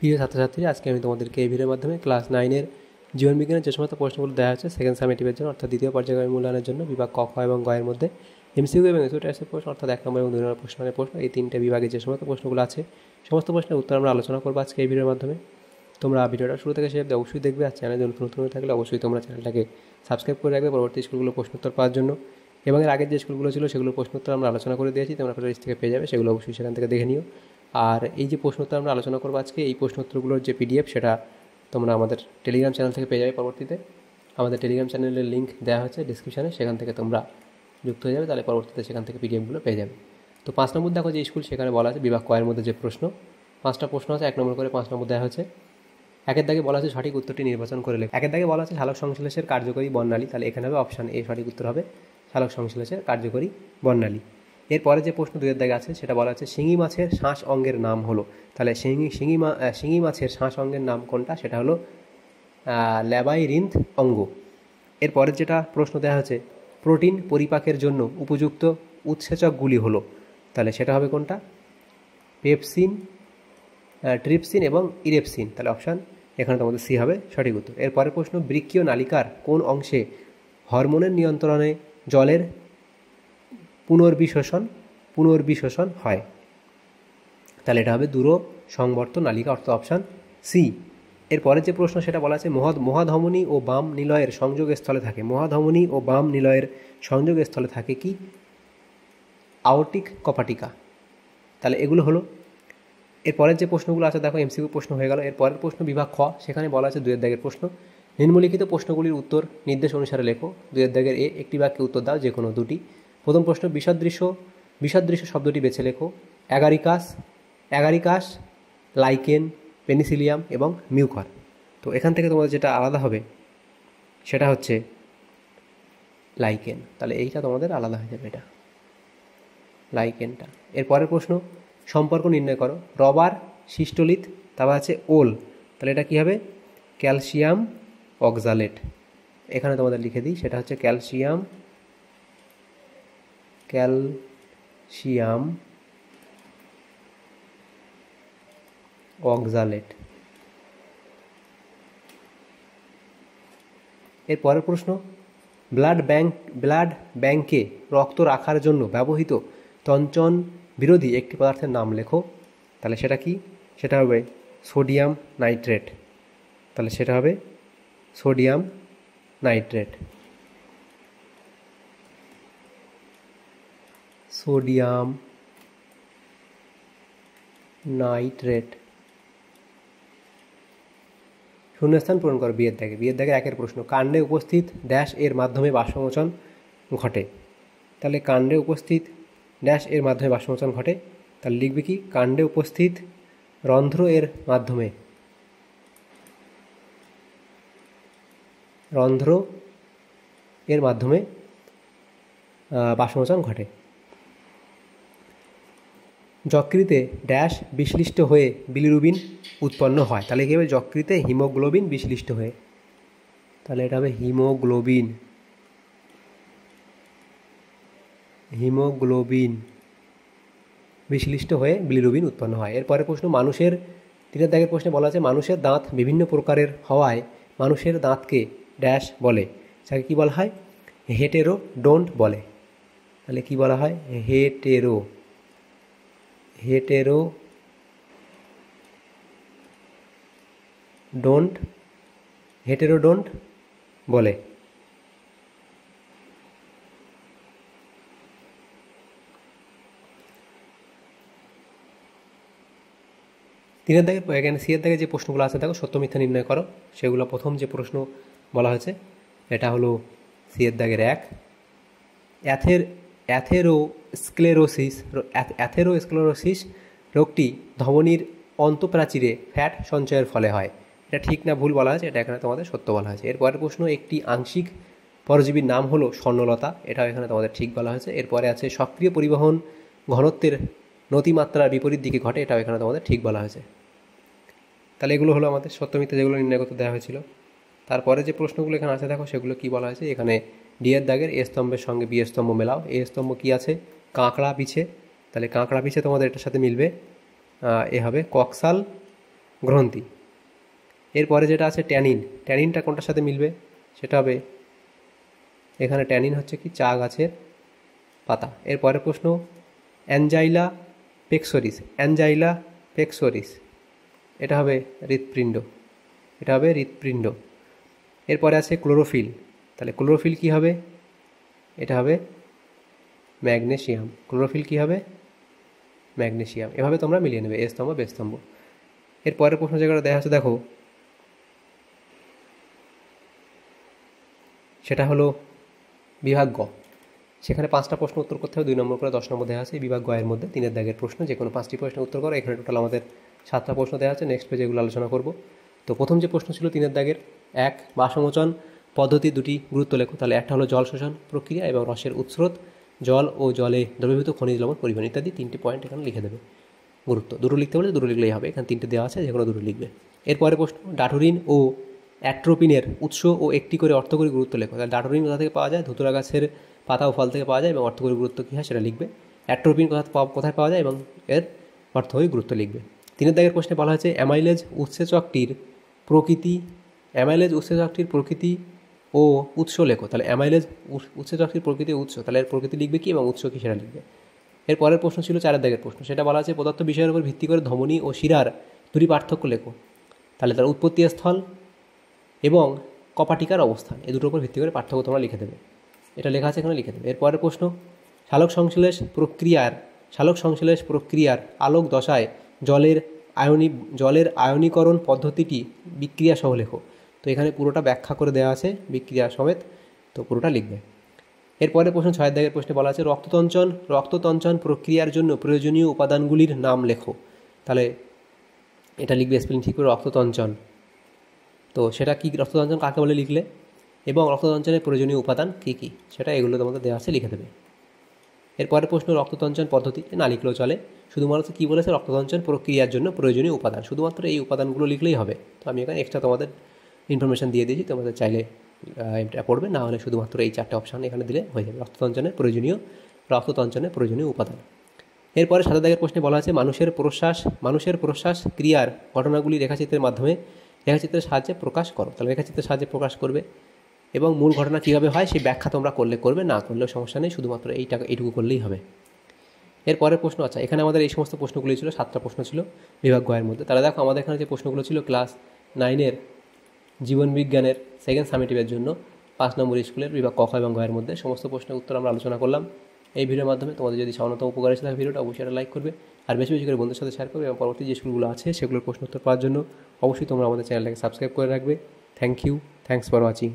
প্রিয় ছাত্রছাত্রীরা, আজকে আমি তোমাদেরকে এই ভিডিওর মাধ্যমে ক্লাস 9-এর জীবনবিজ্ঞানের যে সমস্ত প্রশ্নগুলো দেওয়া হচ্ছে সেকেন্ড সামেটিভের জন্য, অর্থাৎ দ্বিতীয় পর্যায়ের মূল্যায়নের জন্য বিভাগ ক, খ এবং গ এর মধ্যে এমসিকিউ এবং এসিকিউ টাইপসের প্রশ্ন, অর্থাৎ 1 নম্বর এবং 2 নম্বর প্রশ্নের প্রশ্ন, এই তিনটে বিভাগে যে সমস্ত প্রশ্নগুলো আছে সমস্ত প্রশ্নের উত্তর আমরা আলোচনা করবো আজকে এই ভিডিওর মাধ্যমে। তোমরা ভিডিওটা শুরু থেকে শেষ অবধি অবশ্যই দেখবে, আর চ্যানেলে নতুন হয়ে থাকলে অবশ্যই তোমরা চ্যানেলটাকে সাবস্ক্রাইব করে রাখবে পরবর্তী স্কুলগুলো প্রশ্নোত্তর পাওয়ার জন্য। এবং এর আগের যে স্কুলগুলো ছিল সেগুলোর প্রশ্নোত্তর আমরা আলোচনা করে দিয়েছি, তোমরা প্লেলিস্ট থেকে পেয়ে যাবে, সেগুলো অবশ্যই সেখান থেকে দেখে নিও। আর এই যে প্রশ্নোত্তর আমরা আলোচনা করবো আজকে, এই প্রশ্নোত্তরগুলোর যে পিডিএফ সেটা তোমরা আমাদের টেলিগ্রাম চ্যানেল থেকে পেয়ে যাবে পরবর্তীতে। আমাদের টেলিগ্রাম চ্যানেলের লিঙ্ক দেওয়া হচ্ছে ডিসক্রিপশানে, সেখান থেকে তোমরা যুক্ত হয়ে যাবে, তাহলে পরবর্তীতে সেখান থেকে পিডিএফগুলো পেয়ে যাবে। তো 5 নম্বর দেখো যে স্কুল, সেখানে বলা আছে বিভাগ ক এর মধ্যে যে প্রশ্ন, 5টা প্রশ্ন আছে, 1 নম্বর করে 5 নম্বর দেওয়া হচ্ছে। একের দাগে বলা আছে সঠিক উত্তরটি নির্বাচন করে লেখো। একের দাগে বলা আছে সালোক সংশ্লেষের কার্যকরী বর্ণালী, তাহলে এখানে হবে অপশান এ সঠিক উত্তর হবে সালোক সংশ্লেষের কার্যকরী বর্ণালী। এরপরে যে প্রশ্ন 2 এর দাগে আছে সেটা বলা আছে শিঙি মাছের শ্বাস অঙ্গের নাম হলো, তাহলে শিঙি মাছের শ্বাস অঙ্গের নাম কোনটা, সেটা হলো ল্যাবাইরিন্থ অঙ্গ। এরপরের যেটা প্রশ্ন দেওয়া হচ্ছে প্রোটিন পরিপাকের জন্য উপযুক্ত উৎসেচকগুলি হলো, তাহলে সেটা হবে কোনটা, পেপসিন, ট্রিপসিন এবং ইরেপসিন, তাহলে অপশান এখানে তোমাদের সি হবে সঠিক উত্তর। এরপরের প্রশ্ন বৃক্কীয় নালিকার কোন অংশে হরমোনের নিয়ন্ত্রণে জলের পুনর্বিশোষণ হয়, তাহলে এটা হবে দূর সংবর্ত নালিকা, অর্থাৎ অপশান সি। এরপরের যে প্রশ্ন সেটা বলা আছে মহাধমনী ও বাম নিলয়ের সংযোগস্থলে থাকে, মহাধমনী ও বাম নিলয়ের সংযোগস্থলে থাকে কি, আওর্টিক কপাটিকা, তাহলে এগুলো হলো। এরপরের যে প্রশ্নগুলো আছে দেখো এমসিকিউ প্রশ্ন হয়ে গেল। এরপরের প্রশ্ন বিভাগ খ, সেখানে বলা আছে 2 এর দাগের প্রশ্ন, নিম্নলিখিত প্রশ্নগুলির উত্তর নির্দেশ অনুসারে লেখো। 2 এর দাগের এ, একটি বাক্যে উত্তর দাও যে কোনো দুটি। প্রথম প্রশ্ন বিষদৃশ্য শব্দটি বেছে লেখো। অ্যাগারিকাস, লাইকেন, পেনিসিলিয়াম এবং মিউকর। তো এখান থেকে তোমাদের যেটা আলাদা হবে সেটা হচ্ছে লাইকেন, তাহলে এইটা তোমাদের আলাদা হয়ে যাবে, এটা লাইকেনটা। এরপরের প্রশ্ন সম্পর্ক নির্ণয় করো, রবার সিস্টোলিথ, তারপর আছে ওল, তাহলে এটা কী হবে, ক্যালসিয়াম অক্সালেট। এখানে তোমাদের লিখে দিই, সেটা হচ্ছে ক্যালসিয়াম অক্সালেট। এর পরের প্রশ্ন ব্লাড ব্যাংকে রক্ত রাখার জন্য ব্যবহৃত তঞ্চন বিরোধী একটি পদার্থের নাম লেখো, তাহলে সেটা কি, সেটা হবে সোডিয়াম নাইট্রেট, তাহলে সেটা হবে সোডিয়াম নাইট্রেট। শূন্যস্থান পূরণ করো বিয়ের দাগে 1 এর প্রশ্ন কাণ্ডে উপস্থিত ড্যাশ এর মাধ্যমে বাষ্পমোচন ঘটে, তাহলে কাণ্ডে উপস্থিত ড্যাশ এর মাধ্যমে বাষ্পমোচন ঘটে, তাহলে লিখবে কি, কাণ্ডে উপস্থিত রন্ধ্র এর মাধ্যমে বাষ্পমোচন ঘটে। যকৃতে ড্যাশ বিশ্লিষ্ট হয়ে বিলিরুবিন উৎপন্ন হয়, তাহলে কী হবে, যকৃতে হিমোগ্লোবিন বিশ্লিষ্ট হয়ে, তাহলে এটা হবে হিমোগ্লোবিন বিশ্লিষ্ট হয়ে বিলিরুবিন উৎপন্ন হয়। এরপরে প্রশ্ন মানুষের 3 এর দাগের প্রশ্নে বলা আছে মানুষের দাঁত বিভিন্ন প্রকারের হওয়ায় মানুষের দাঁতকে ড্যাশ বলে, তাকে কী বলা হয়, হেটেরোডন্ট বলে, তাহলে কী বলা হয়, হেটেরোডন্ট বলে। তিনের দাগে এখানে সি এর দাগে যে প্রশ্নগুলো আছে দেখো সত্য মিথ্যা নির্ণয় করো, সেগুলো প্রথম যে প্রশ্ন বলা হয়েছে এটা হলো সি এর দাগের 1, অ্যাথেরোস্ক্লেরোসিস রোগটি ধমনীর অন্তঃপ্রাচীরে ফ্যাট সঞ্চয়ের ফলে হয়, এটা ঠিক না ভুল বলা হয়েছে, এটা এখানে তোমাদের সত্য বলা হয়েছে। এরপরের প্রশ্ন একটি আংশিক পরজীবীর নাম হলো স্বর্ণলতা, এটাও এখানে তোমাদের ঠিক বলা হয়েছে। এরপরে আছে সক্রিয় পরিবহন ঘনত্বের নতিমাত্রার বিপরীত দিকে ঘটে, এটাও এখানে তোমাদের ঠিক বলা হয়েছে। তাহলে এগুলো হলো আমাদের সত্য মিথ্যা যেগুলো নির্ণয় করতে দেওয়া হয়েছিল। তারপরে যে প্রশ্নগুলো এখানে আছে দেখো সেগুলো কি বলা হয়েছে, এখানে ডি এর দাগের এ স্তম্ভের সঙ্গে বি স্তম্ভ মেলাও। এ স্তম্ভ কী আছে, কাঁকড়া পিছে, তাহলে কাঁকড়া পিছে তোমাদের এটার সাথে মিলবে, এ হবে কক্সাল গ্রন্থি। এরপরে যেটা আছে ট্যানিন, ট্যানিনটা কোনটার সাথে মিলবে, সেটা হবে এখানে ট্যানিন হচ্ছে কি চা গাছের পাতা। এরপরের প্রশ্ন অ্যাঞ্জাইলা পেক্সোরিস, অ্যাঞ্জাইলা পেক্সোরিস এটা হবে হৃৎপিণ্ড, এটা হবে হৃৎপিণ্ড। এরপরে আছে ক্লোরোফিল, তাহলে ক্লোরোফিল কি হবে, এটা হবে ম্যাগনেসিয়াম, ক্লোরোফিল কি হবে ম্যাগনেসিয়াম। এভাবে তোমরা মিলিয়ে নেবে এ স্তম্ভ বে স্তম্ভ। এরপরের প্রশ্ন যেগুলো দেখা যাচ্ছে দেখো, সেটা হলো বিভাগ গ, সেখানে 5টা প্রশ্ন উত্তর করতে হবে, 2 নম্বর করে 10 নম্বর দেওয়া আছে। বিভাগ গ এর মধ্যে 3-এর দাগের প্রশ্ন, যে কোনো 5টি প্রশ্নের উত্তর করো। এখানে টোটাল আমাদের 7টা প্রশ্ন দেওয়া আছে, নেক্সট পেজে এগুলো আলোচনা করব। তো প্রথম যে প্রশ্ন ছিল 3-এর দাগের, 1 বাষ্পমোচন পদ্ধতি দুটি গুরুত্ব লেখো। তাহলে একটা হলো জল শোষণ প্রক্রিয়া এবং রসের উৎস্রোত, জল ও জলে দ্রবীভূত খনিজ লবণ পরিমাণ ইত্যাদি 3টি পয়েন্ট এখানে লিখে দেবে। গুরুত্ব দুটো লিখতে বলে দুটো লিখলেই হবে, এখানে 3টে দেওয়া আছে, যে কোনো দুটো লিখবে। এরপরে প্রশ্ন ডাটোরিন ও অ্যাট্রোপিনের উৎস ও একটি করে অর্থকরী গুরুত্ব লেখো। তাহলে ডাটোরিন কোথা থেকে পাওয়া যায়, ধুতুরা গাছের পাতা ও ফল থেকে পাওয়া যায় এবং অর্থকরী গুরুত্ব কী হয় সেটা লিখবে। অ্যাট্রোপিন কোথায় পাওয়া যায় এবং এর অর্থকরী গুরুত্ব লিখবে। 3-এর দাগের প্রশ্নে বলা হয়েছে অ্যামাইলেজ উৎসেচকটির প্রকৃতি, অ্যামাইলেজ উৎসেচকটির প্রকৃতি ও উৎস লেখো। তাহলে অ্যামাইলেজ উৎসেচকটির প্রকৃতি ও উৎস, তাহলে এর প্রকৃতি লিখবে কি এবং উৎস কী সেটা লিখবে। এর পরের প্রশ্ন ছিল 4-এর দাগের প্রশ্ন, সেটা বলা আছে পদার্থ বিষয়ের উপর ভিত্তি করে ধমনী ও শিরার দুটি পার্থক্য লেখো। তাহলে তার উৎপত্তি স্থল এবং কপাটিকার অবস্থান, এই দুটোর উপর ভিত্তি করে পার্থক্য তোমরা লিখে দেবে, এটা লেখা আছে এখানে লিখে দেবে। এর পরের প্রশ্ন সালোক সংশ্লেষ প্রক্রিয়ার আলোক দশায় জলের আয়নীকরণ পদ্ধতিটি বিক্রিয়া সহ লেখো। তো এখানে পুরোটা ব্যাখ্যা করে দেওয়া আছে বিক্রিয়া সমেত, তো পুরোটা লিখবে। এরপরে প্রশ্ন 6-এর দাগের প্রশ্নে বলা আছে রক্ততঞ্চন প্রক্রিয়ার জন্য প্রয়োজনীয় উপাদানগুলির নাম লেখো। তাহলে এটা লিখবে স্পেলিং ঠিক করে, রক্ততঞ্চন, তো সেটা কি, রক্ততঞ্চন কাকে বলে লিখলে এবং রক্ততঞ্চনের প্রয়োজনীয় উপাদান কী কী সেটা এগুলো তোমাদের দেওয়া আছে, লিখে দেবে। এরপরে প্রশ্ন রক্ততঞ্চন পদ্ধতি না লিখলেও চলে, শুধুমাত্র কী বলেছে রক্ততঞ্চন প্রক্রিয়ার জন্য প্রয়োজনীয় উপাদান, শুধুমাত্র এই উপাদানগুলো লিখলেই হবে। তো আমি এখানে এক্সট্রা তোমাদের ইনফরমেশান দিয়ে দিয়েছি, তোমাদের চাইলে এটা পড়বে, না হলে শুধুমাত্র এই 4টে অপশান এখানে দিলে হয়ে যাবে, রক্ততঞ্চনের প্রয়োজনীয় উপাদান। এরপরে 7-এর দাগের প্রশ্নে বলা আছে মানুষের প্রশ্বাস ক্রিয়ার ঘটনাগুলি রেখাচিত্রের মাধ্যমে রেখাচিত্রের সাহায্যে প্রকাশ করো। তাহলে রেখাচিত্রের সাহায্যে প্রকাশ করবে এবং মূল ঘটনা কীভাবে হয় সেই ব্যাখ্যা তোমরা করবে, না করলেও সমস্যা নেই, শুধুমাত্র এইটুকু করলেই হবে। এরপরের প্রশ্ন, আচ্ছা এখানে আমাদের এই সমস্ত প্রশ্নগুলি ছিল, 7টা প্রশ্ন ছিল বিভাগ গ এর মধ্যে। তাহলে দেখো আমাদের এখানে যে প্রশ্নগুলো ছিল ক্লাস 9-এর জীবনবিজ্ঞানের সেকেন্ড সামেটিভের জন্য 5 নম্বর স্কুলের বিভাগ ক, খ এবং গ এর মধ্যে সমস্ত প্রশ্নের উত্তর আমরা আলোচনা করলাম এই ভিডিওর মাধ্যমে। তোমাদের যদি সামান্যতম উপকার এসে থাকে ভিডিওটা অবশ্যই একটা লাইক করবে, আর বেশি বেশি করে বন্ধুদের সাথে শেয়ার করবে, এবং পরবর্তী যে স্কুলগুলো আছে সেগুলোর প্রশ্ন উত্তর পাওয়ার জন্য অবশ্যই তোমরা আমাদের চ্যানেলটাকে সাবস্ক্রাইব করে রাখবে। Thanks for watching.